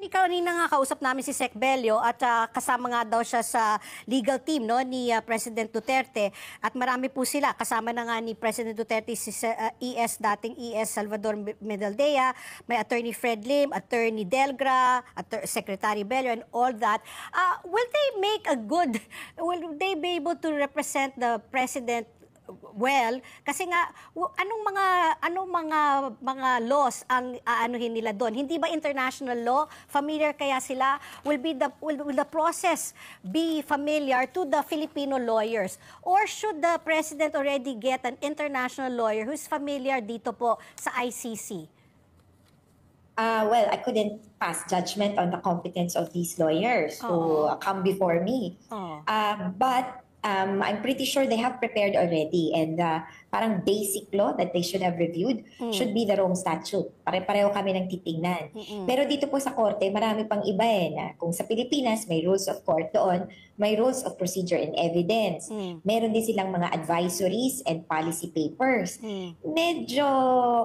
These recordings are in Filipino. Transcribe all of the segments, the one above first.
Kanina nga kausap namin si Sec Bello at kasama nga daw siya sa legal team no ni President Duterte at marami po sila kasama na nga ni President Duterte si dating ES Salvador Medaldea, may Attorney Fred Lim, Attorney Delgra, Secretary Bello and all that. Will they be able to represent the President well, kasi nga anong mga laws ang aanuhin nila doon? Hindi ba international law? Familiar kaya sila? Will the process be familiar to the Filipino lawyers? Or should the president already get an international lawyer who's familiar dito po sa ICC? Well, I couldn't pass judgment on the competence of these lawyers who come before me. But I'm pretty sure they have prepared already, and parang basic law that they should have reviewed should be the Rome Statute. Pare-pareho kami ng titingnan. Pero dito po sa korte, marami pang iba na kung sa Pilipinas may rules of court doon, may rules of procedure and evidence. Meron din silang mga advisories and policy papers. Medyo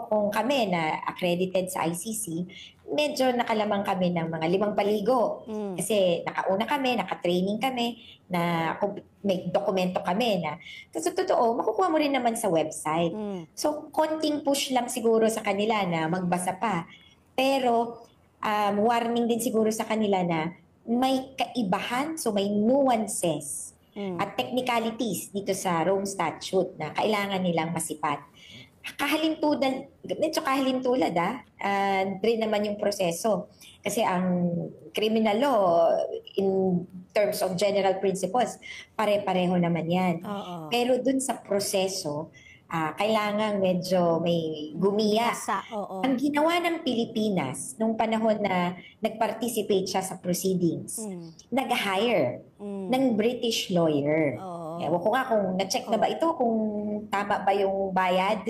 kung kami na accredited sa ICC, medyo nakalamang kami ng mga 5 paligo. Kasi nakauna kami, naka-training kami, na may dokumento kami na sa totoo, makukuha mo rin naman sa website. So, konting push lang siguro sa kanila na magbasa pa. Pero, warning din siguro sa kanila na may kaibahan, so may nuances at technicalities dito sa Rome Statute na kailangan nilang masipat. Medyo kahalintulad rin naman yung proseso. Kasi ang criminal law, in terms of general principles, pare-pareho naman yan. Pero dun sa proseso, kailangan medyo may gumiya. Ang ginawa ng Pilipinas nung panahon na nag-participate siya sa proceedings, nag-hire ng British lawyer. Ewan ko nga kung na-check na ba ito, kung tama ba yung bayad.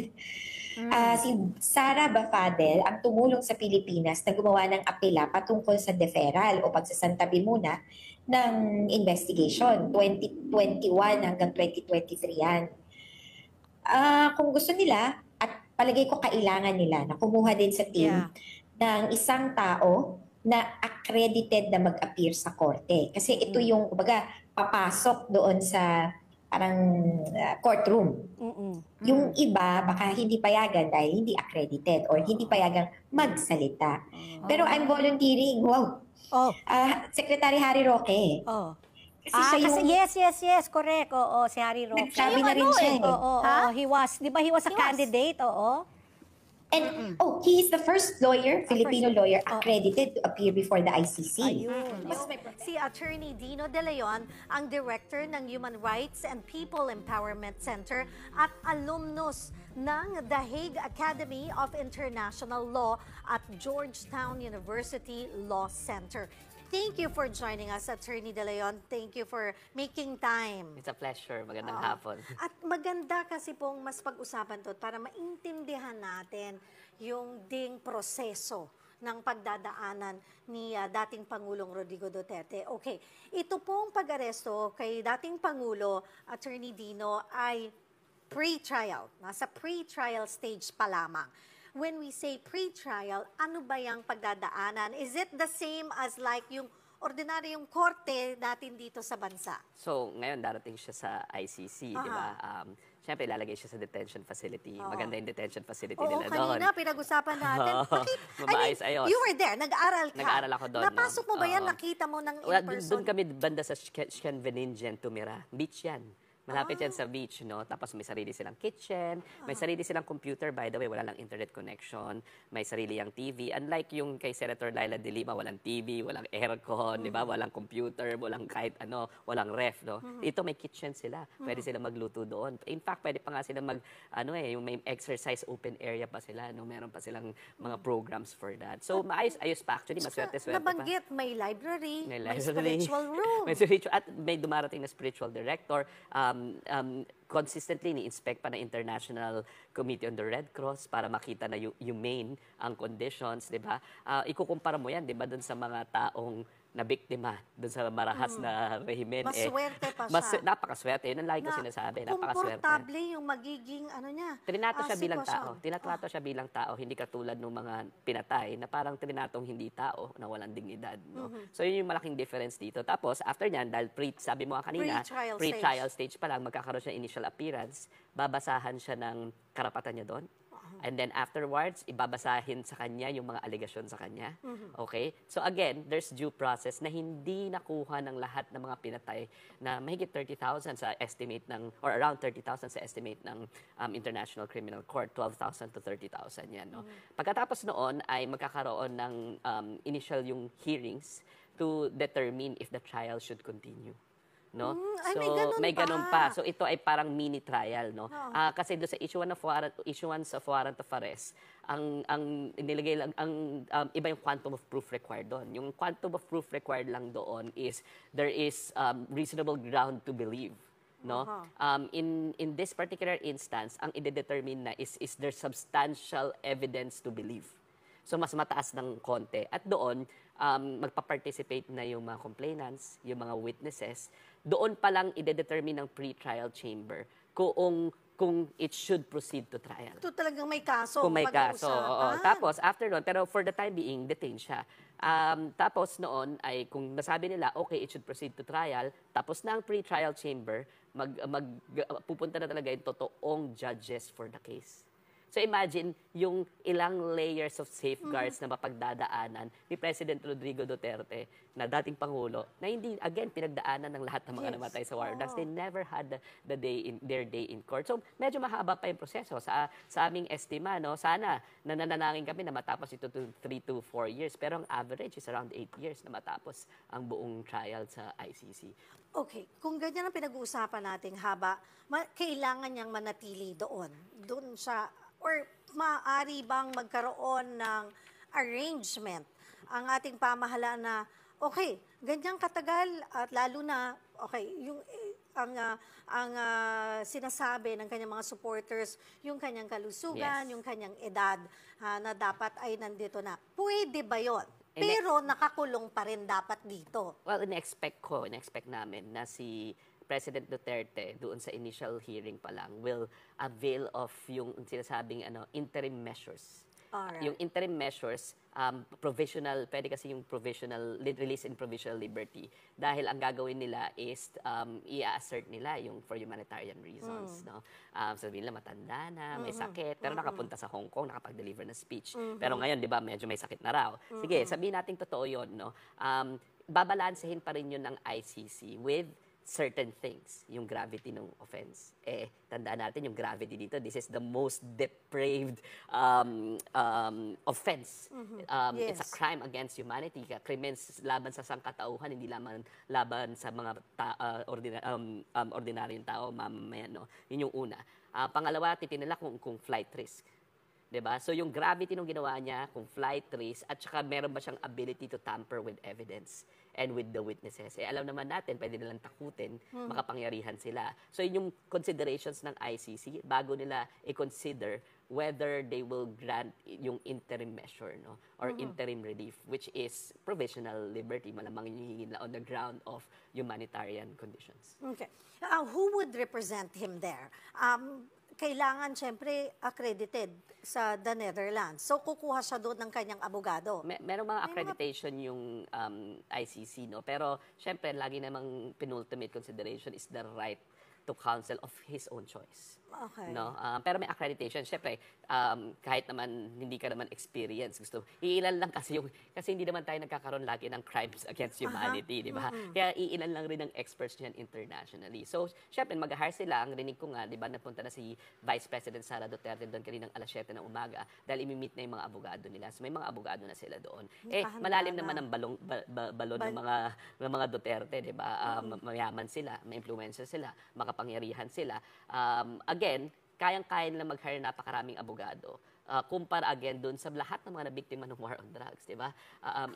Si Sara Bafadel ang tumulong sa Pilipinas na gumawa ng apela patungkol sa deferral o pagsasantabi muna ng investigation. 2021 hanggang 2023 yan. Kung gusto nila, at palagay ko kailangan nila na kumuha din sa team ng isang tao na accredited na mag-appear sa korte. Kasi ito yung, kumbaga, papasok doon sa parang courtroom. Yung iba, baka hindi payagan dahil hindi accredited or hindi payagang magsalita. Pero I'm volunteering. Wow. Secretary Harry Roque. Yes, correct. Si Harry Roque. Nagsabi na rin siya. He was a candidate, And he is the first lawyer, Filipino lawyer, accredited to appear before the ICC. Si Attorney Dino De Leon, ang Director ng Human Rights and People Empowerment Center at alumnus ng The Hague Academy of International Law at Georgetown University Law Center. Thank you for joining us, Attorney De Leon. Thank you for making time. It's a pleasure. Magandang hapon. At maganda kasi pong mas pag-usapan to para maintindihan natin yung ding proseso ng pagdadaanan ni dating Pangulong Rodrigo Duterte. Okay, ito pong pag-aresto kay dating Pangulo, Attorney Dino, ay pre-trial. Nasa pre-trial stage pa lamang. When we say pre-trial, ano ba yung pagdadaanan? Is it the same as like yung ordinaryong korte natin dito sa bansa? So, ngayon darating siya sa ICC, di ba? Siyempre, ilalagay siya sa detention facility. Maganda yung detention facility nila doon. Kanina, pinag-usapan natin. Maayos ayos. You were there, nag-aral ka. Nag-aral ako doon. Napasok mo ba yan? Nakita mo ng in-person? Doon kami banda sa Scheveningen tumira. Beach yan. Malapit yan sa beach, no? Tapos may sarili silang kitchen, may sarili silang computer, by the way, wala lang internet connection, may sarili yang TV. Unlike yung kay Senator Laila De Lima, walang TV, walang aircon, di ba? Walang computer, walang kahit ano, walang ref, no? Dito may kitchen sila. Pwede sila magluto doon. In fact, pwede pa nga sila yung may exercise open area pa sila, no? Meron pa silang mga programs for that. So, maayos pa. Actually, maswerte-swerte pa. Nabanggit, may library, may library, spiritual room. May spiritual, at may dumarating na spiritual director. Consistently ni-inspect pa ng International Committee on the Red Cross para makita na humane ang conditions, di ba? Ikukumpara mo yan, di ba, dun sa mga taong na biktima doon sa marahas na rehimen. Maswerte pa siya. Napakaswerte. Yun ang lagi ko sinasabi. Napakaswerte. Komportable yung magiging, Trinato siya bilang sitwasyon. tao. Tinatrato siya bilang tao, hindi katulad ng mga pinatay na parang trinatong hindi tao na walang dignidad. No? So yun yung malaking difference dito. Tapos after nyan, dahil sabi mo nga kanina, pre-trial stage pa lang, magkakaroon siya ng initial appearance, babasahan siya ng karapatan niya doon. And then afterwards, ibabasahin sa kanya yung mga alegasyon sa kanya. Okay? So again, there's due process na hindi nakuha ng lahat ng mga pinatay na mahigit 30,000 sa estimate ng, or around 30,000 sa estimate ng International Criminal Court, 12,000 to 30,000 yan. No? Pagkatapos noon ay magkakaroon ng initial yung hearings to determine if the trial should continue. No? Ay, So, may ganun pa. pa. So, ito ay parang mini trial, no? Kasi doon sa issuance of warrant of arrest, ang nilagay lang, iba yung quantum of proof required doon. Yung quantum of proof required lang doon is, there is reasonable ground to believe. No? In this particular instance, ang i-determine na is there substantial evidence to believe. So, mas mataas ng konti. At doon, magpa-participate na yung mga complainants, yung mga witnesses. Doon pa lang i-determine ng pre-trial chamber kung it should proceed to trial. Ito talagang may kaso. Kung may kaso. pag-uusapan. Tapos, after noon, pero for the time being, detain siya. Tapos noon, ay kung nasabi nila, okay, it should proceed to trial, tapos na ang pre-trial chamber, pupunta na talaga yung totoong judges for the case. So imagine yung ilang layers of safeguards na mapagdadaanan ni President Rodrigo Duterte na dating Pangulo na hindi, again, pinagdaanan ng lahat ng mga namatay sa war drugs. They never had their day in court. So medyo mahaba pa yung proseso. Sa aming estima, no, sana nananangin kami na matapos ito to 3 to 4 years. Pero ang average is around 8 years na matapos ang buong trial sa ICC. Okay, kung ganyan ang pinag-uusapan nating haba, kailangan niyang manatili doon siya, or maaari bang magkaroon ng arrangement ang ating pamahalaan na, okay, ganyang katagal at lalo na, okay, yung ang sinasabi ng kanyang mga supporters, yung kanyang kalusugan, yung kanyang edad na dapat ay nandito na. Pwede ba yun? Pero nakakulong pa rin dapat dito. Well, in-expect namin na si President Duterte doon sa initial hearing pa lang will avail of yung sinasabing interim measures. Alright. Yung interim measures, provisional, pwede kasi yung provisional, release in provisional liberty. Dahil ang gagawin nila is i-assert nila yung for humanitarian reasons. No? Sabihin nila matanda na, may sakit, pero nakapunta sa Hong Kong, nakapag-deliver ng speech. Pero ngayon, di ba, medyo may sakit na raw. Sige, sabihin natin totoo yun. No? Babalansehin pa rin yun ng ICC with certain things, yung gravity ng offense. Tandaan natin yung gravity dito. This is the most depraved offense. Yes. It's a crime against humanity. Crimes laban sa sangkatauhan, hindi laban sa mga ordinaryong tao, mamamayan. No? Yun yung una. Pangalawa, titinala kung flight risk. Diba? So yung gravity nung ginawa niya, kung flight risk, at saka meron ba siyang ability to tamper with evidence and with the witnesses. Alam naman natin, pwede nilang takutin, makapangyarihan sila. So yun yung considerations ng ICC bago nila i-consider whether they will grant yung interim measure, no, or interim relief, which is provisional liberty, malamang hihingin na on the ground of humanitarian conditions. Okay. Who would represent him there? Kailangan, siyempre, accredited sa the Netherlands. So, kukuha siya doon ng kanyang abogado. Merong mga accreditation yung ICC, no? Pero, siyempre, lagi namang penultimate consideration is the right to counsel of his own choice. Okay. No? Pero may accreditation. Siyempre, kahit naman hindi ka naman experience, iilan lang kasi hindi naman tayo nagkakaroon lagi ng crimes against humanity, di ba? Kaya iilan lang rin ng experts niyan internationally. So, siyempre, mag-hire sila. Ang rinig ko nga, di ba, napunta na si Vice President Sara Duterte doon kaninang alas 7 ng umaga dahil imi-meet na yung mga abogado nila. So, may mga abogado na sila doon. Malalim naman ang balon ng mga Duterte, di ba? Mayaman sila, may influencer sila, makapangyarihan sila. Again, kayang-kaya nila mag-hire napakaraming abogado. kumpara again dun sa lahat ng mga nabiktima ng war on drugs, di ba?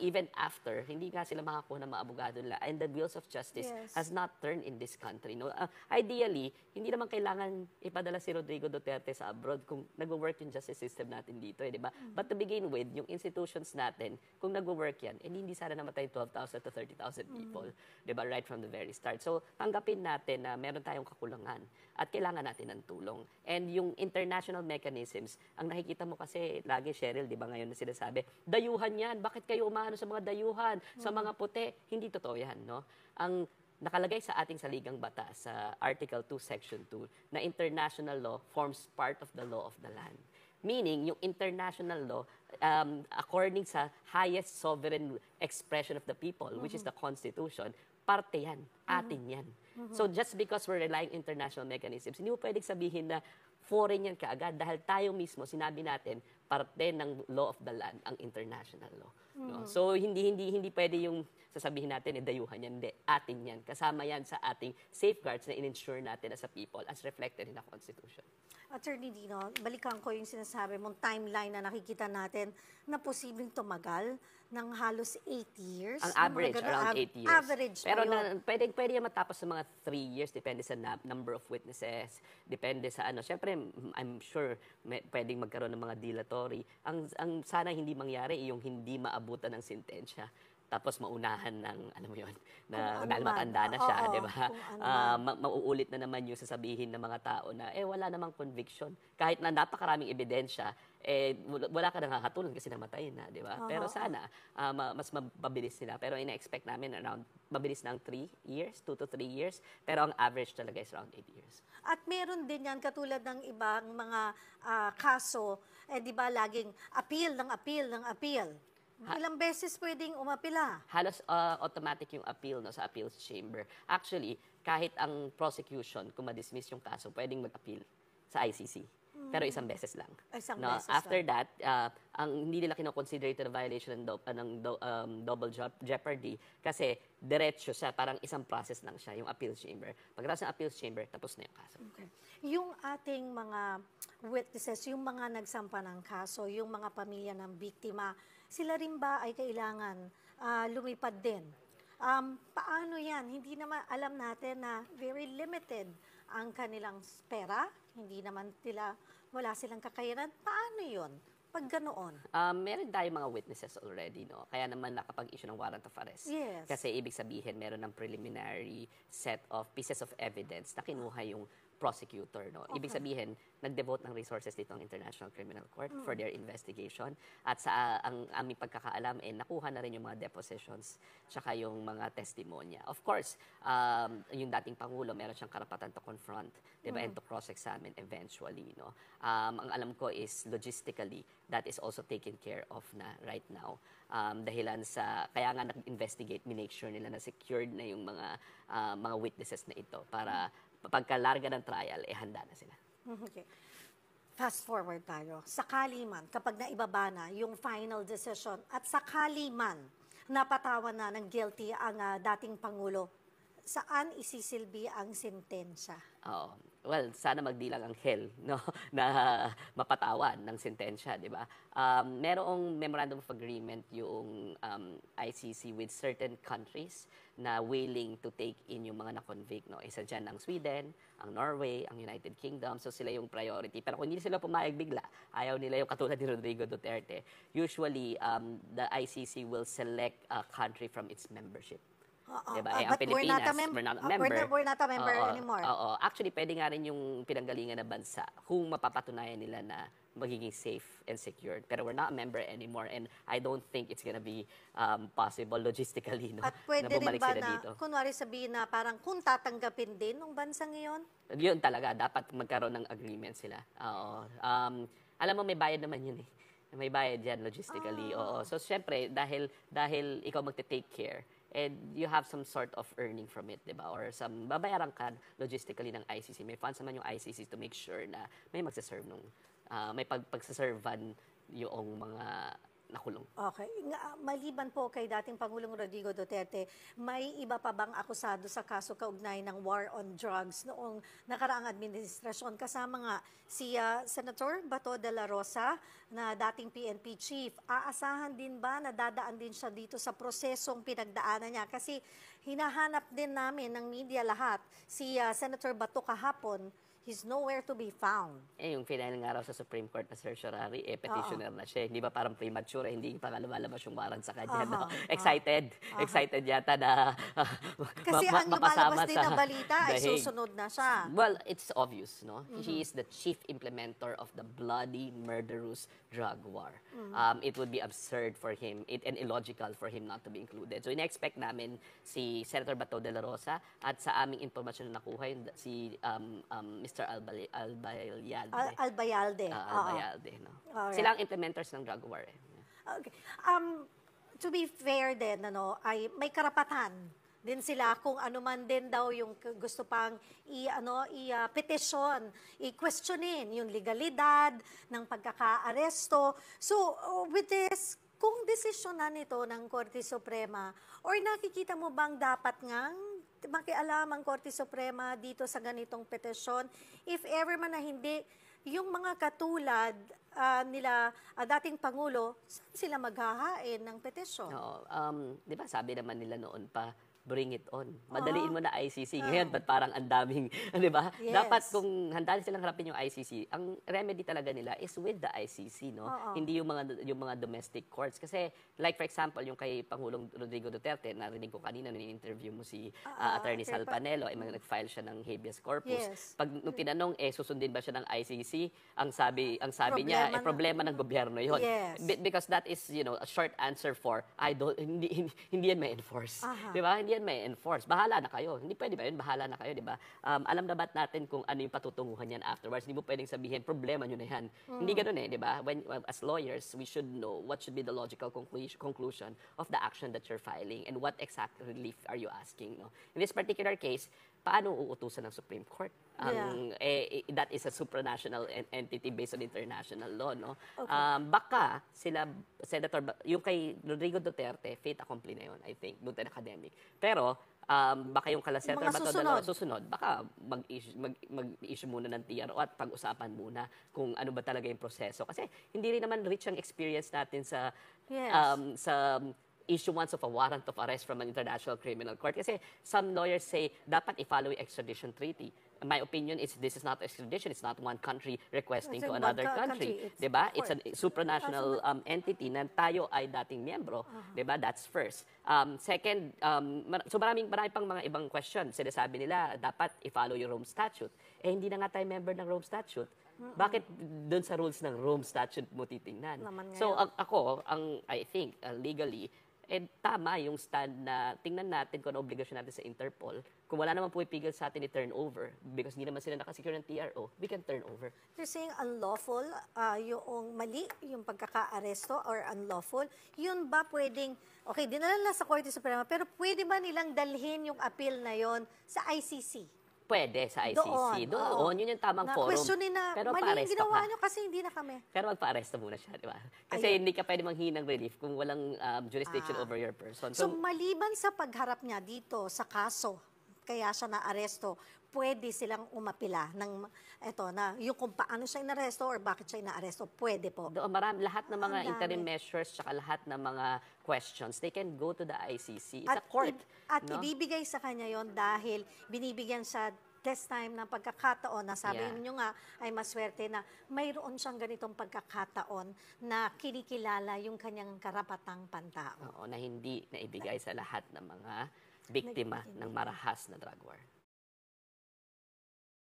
Even after, hindi nga sila makakuha ng mga abogado nila, and the wheels of justice has not turned in this country. No? Ideally, hindi naman kailangan ipadala si Rodrigo Duterte sa abroad kung nag-work yung justice system natin dito, di ba? But to begin with, yung institutions natin, kung nag-work yan, hindi sana namatay 12,000 to 30,000 people, di ba? Right from the very start. So, tanggapin natin na meron tayong kakulangan at kailangan natin ng tulong. And yung international mechanisms, ang nakikita mo kasi lagi, Cheryl, di ba ngayon na sinasabi, dayuhan yan, bakit kayo umano sa mga dayuhan, sa mga puti? Hindi totoo yan, no? Ang nakalagay sa ating saligang batas, sa Article 2, Section 2, na international law forms part of the law of the land. Meaning, yung international law, according sa highest sovereign expression of the people, which is the Constitution, parte yan, atin yan. So just because we're relying on international mechanisms, hindi mo pwedeng sabihin na foreign yan kaagad dahil tayo mismo, sinabi natin, parte ng law of the land ang international law. No? So hindi pwede yung sasabihin natin, dayuhan yan, hindi, atin yan. Kasama yan sa ating safeguards na in-ensure natin as a people as reflected in the Constitution. Attorney Dino, balikan ko yung sinasabi mong timeline na nakikita natin na posibleng tumagal ng halos 8 years. Ang average, around 8 years. Average Pero yun. pwede yan matapos sa mga 3 years, depende sa number of witnesses, depende sa ano. Siyempre, I'm sure pwedeng magkaroon ng mga dilatory. Ang sana hindi mangyari, yung hindi maabutan ng sentensya. Tapos maunahan ng, alam mo yun, na dahil matanda na siya, di ba? Mauulit na naman yung sasabihin ng mga tao na, wala namang conviction. Kahit na napakaraming ebidensya, wala ka nang kakatulong kasi namatay na, di ba? Pero sana, mas mabilis sila. Pero ina-expect namin around, mabilis ng 3 years, 2 to 3 years. Pero ang average talaga is around 8 years. At meron din yan, katulad ng ibang mga kaso, di ba, laging appeal ng appeal ng appeal. Ilang beses pwedeng umapila? Halos automatic yung appeal sa appeals chamber. Actually, kahit ang prosecution, kung ma-dismiss yung kaso, pwedeng mag-appeal sa ICC. Pero isang beses lang. Isang no? beses After lang. that, ang hindi nila kinoconsider ito na violation ng double jeopardy kasi diretso siya, parang isang process lang siya, yung appeals chamber. Pagkatapos ng appeals chamber, tapos na yung kaso. Okay. Yung ating mga witnesses, yung mga nagsampa ng kaso, yung mga pamilya ng biktima, sila rin ba ay kailangan lumipad din? Paano yan? Hindi naman alam natin na very limited ang kanilang pera. Hindi naman wala silang kakayanan. Paano yun? Pag ganoon? Meron tayong mga witnesses already, no? Kaya naman nakapag-issue ng warrant of arrest. Yes. Kasi ibig sabihin, meron ng preliminary set of pieces of evidence na kinuha yung prosecutor, no? Ibig sabihin, nag-devote ng resources dito ang International Criminal Court for their investigation. At sa ang aming pagkakaalam, nakuha na rin yung mga depositions tsaka yung mga testimonya. Of course, yung dating Pangulo, meron siyang karapatan to confront, diba, and to cross-examine eventually, no? Ang alam ko is logistically, that is also taken care of na right now. Dahilan sa, kaya nga nag-investigate, minake sure nila na secured na yung mga witnesses na ito para pagkalarga ng trial, handa na sila. Okay. Fast forward tayo. Sakali man, kapag naibaba na yung final decision at sakali man napatawan na ng guilty ang dating Pangulo, saan isisilbi ang sentensya? Oo. Well, sana magdilang ang hell, no? Na mapatawan ng sentensya, di ba? Merong memorandum of agreement yung ICC with certain countries na willing to take in yung mga na-convict, no? Isa dyan ang Sweden, ang Norway, ang United Kingdom, so sila yung priority. Pero kung hindi sila pumayag bigla, ayaw nila yung katulad ni Rodrigo Duterte, usually the ICC will select a country from its membership. Diba? Ang But Pilipinas, we're not a member. We're not a member anymore. Oo. Actually, pwede nga rin yung pinanggalingan na bansa kung mapapatunayan nila na magiging safe and secured. Pero we're not a member anymore and I don't think it's gonna be possible logistically, no? At pwede na rin bumalik ba sila na, dito. kunwari sabihin na parang kung tatanggapin din ng bansang iyon? Yun talaga, dapat magkaroon ng agreement sila. Oo. Alam mo, may bayad naman yun eh. May bayad yan logistically. Oo. So, syempre, dahil ikaw magte-take care, and you have some sort of earning from it, di ba? Or some babayaran ka logistically ng ICC. May funds naman yung ICC to make sure na may magsaserve nung, may pagsaservan yung mga nakulong. Okay. Maliban po kay dating Pangulong Rodrigo Duterte, may iba pa bang akusado sa kaso kaugnay ng war on drugs noong nakaraang administrasyon? Kasama nga si Senator Bato de la Rosa na dating PNP chief. Aasahan din ba na dadaan din siya dito sa prosesong pinagdaanan niya? Kasi hinahanap din namin ng media lahat si Senator Bato kahapon. He's nowhere to be found. Yung final nga raw sa Supreme Court na certiorari, petitioner na siya. Hindi ba parang premature, hindi pa nga lumalabas yung warrant sa kanya. No? Excited. Excited yata na Kasi ang lumalabas din na balita ay dahig. susunod na siya. Well, it's obvious, no? He is the chief implementer of the bloody, murderous drug war. It would be absurd for him and illogical for him not to be included. So, ina-expect namin si Senator Bato de la Rosa at sa aming informasyon na nakuha, si Mr. Albayalde. Albayalde. Albayalde, no? Alright. Sila ang implementers ng drug war. Okay. To be fair din, ay may karapatan din sila kung ano man din daw yung gusto pang i-petition, i-questionin yung legalidad ng pagkaka-aresto. So, with this, kung desisyon na nito ng Korte Suprema, or nakikita mo bang dapat ngang makialam ang Korte Suprema dito sa ganitong petisyon, if ever man na hindi, yung mga katulad nila dating Pangulo, saan sila maghahain ng petisyon? Oo. Di ba sabi naman nila noon pa, bring it on. Madaliin mo na ICC. Ngayon, ba't parang ang daming, di ba? Yes. Dapat kung handa silang harapin yung ICC, ang remedy talaga nila is with the ICC, no? Hindi yung mga domestic courts. Kasi, like for example, yung kay Pangulong Rodrigo Duterte, narinig ko kanina, ni-interview mo si Attorney Sal Panelo, nag-file siya ng habeas corpus. Yes. Pag nung tinanong, susundin ba siya ng ICC, ang sabi niya, problema ng gobyerno yun. Yes. Because that is, a short answer for, hindi yan may enforce. Di ba? Hindi yan may enforce. Bahala na kayo. Hindi pwede ba yun? Bahala na kayo, di ba? Alam na ba't natin kung ano yung patutunguhan yan afterwards? Hindi mo pwedeng sabihin, problema nyo na yan. Hindi ganun di ba? As lawyers, we should know what should be the logical conclusion of the action that you're filing and what exact relief are you asking. No? In this particular case, paano uutusan ng Supreme Court? That is a supranational entity based on international law, no? Okay. Baka sila, yung kay Rodrigo Duterte, fait accompli na yun, I think, doon tayo academic. Pero, baka yung kala Senator Bato de la Rosa susunod, baka mag-issue muna ng TRO at pag-usapan muna kung ano ba talaga yung proseso. Kasi hindi rin naman rich ang experience natin sa issuance of a warrant of arrest from an international criminal court. Kasi some lawyers say, dapat i-follow yung extradition treaty. My opinion is this is not extradition. It's not one country requesting to another country. Diba? It's a supranational entity na tayo ay dating miyembro. Diba? That's first. Second, so marami pang mga ibang question. Sinasabi nila, dapat i-follow yung Rome Statute. Hindi na nga tayo member ng Rome Statute. Bakit doon sa rules ng Rome Statute mo titingnan? So ako, I think, legally, tama yung stand na tingnan natin kung ano obligasyon natin sa Interpol. Kung wala naman pumipigil sa atin i-turn over because hindi naman sila nakasecure ng TRO, we can turn over. You're saying unlawful, yung mali, yung pagkaka-aresto or unlawful, yun ba pwedeng, okay, dinala na sa Korte Suprema, pero pwede ba nilang dalhin yung appeal na yon sa ICC? Pwede sa ICC. Doon. Yun yung tamang forum. Questionin na, pero mali yung ginawa nyo kasi hindi na kami. Pero magpa-aresto muna siya, di ba? Kasi hindi ka pwede manghinang relief kung walang jurisdiction over your person. So, maliban sa pagharap niya dito sa kaso, kaya siya na-aresto, pwede silang umapila ng yung kung paano siya inaresto or bakit siya inaaresto, pwede po. Lahat ng mga interim measures tsaka lahat ng mga questions, they can go to the ICC. It's a court. At ibibigay sa kanya yon dahil binibigyan siya this time ng pagkakataon na sabi niyo nga ay maswerte na mayroon siyang ganitong pagkakataon na kinikilala yung kanyang karapatang pantao. Oo, na hindi naibigay sa lahat ng mga biktima ng marahas na drug war.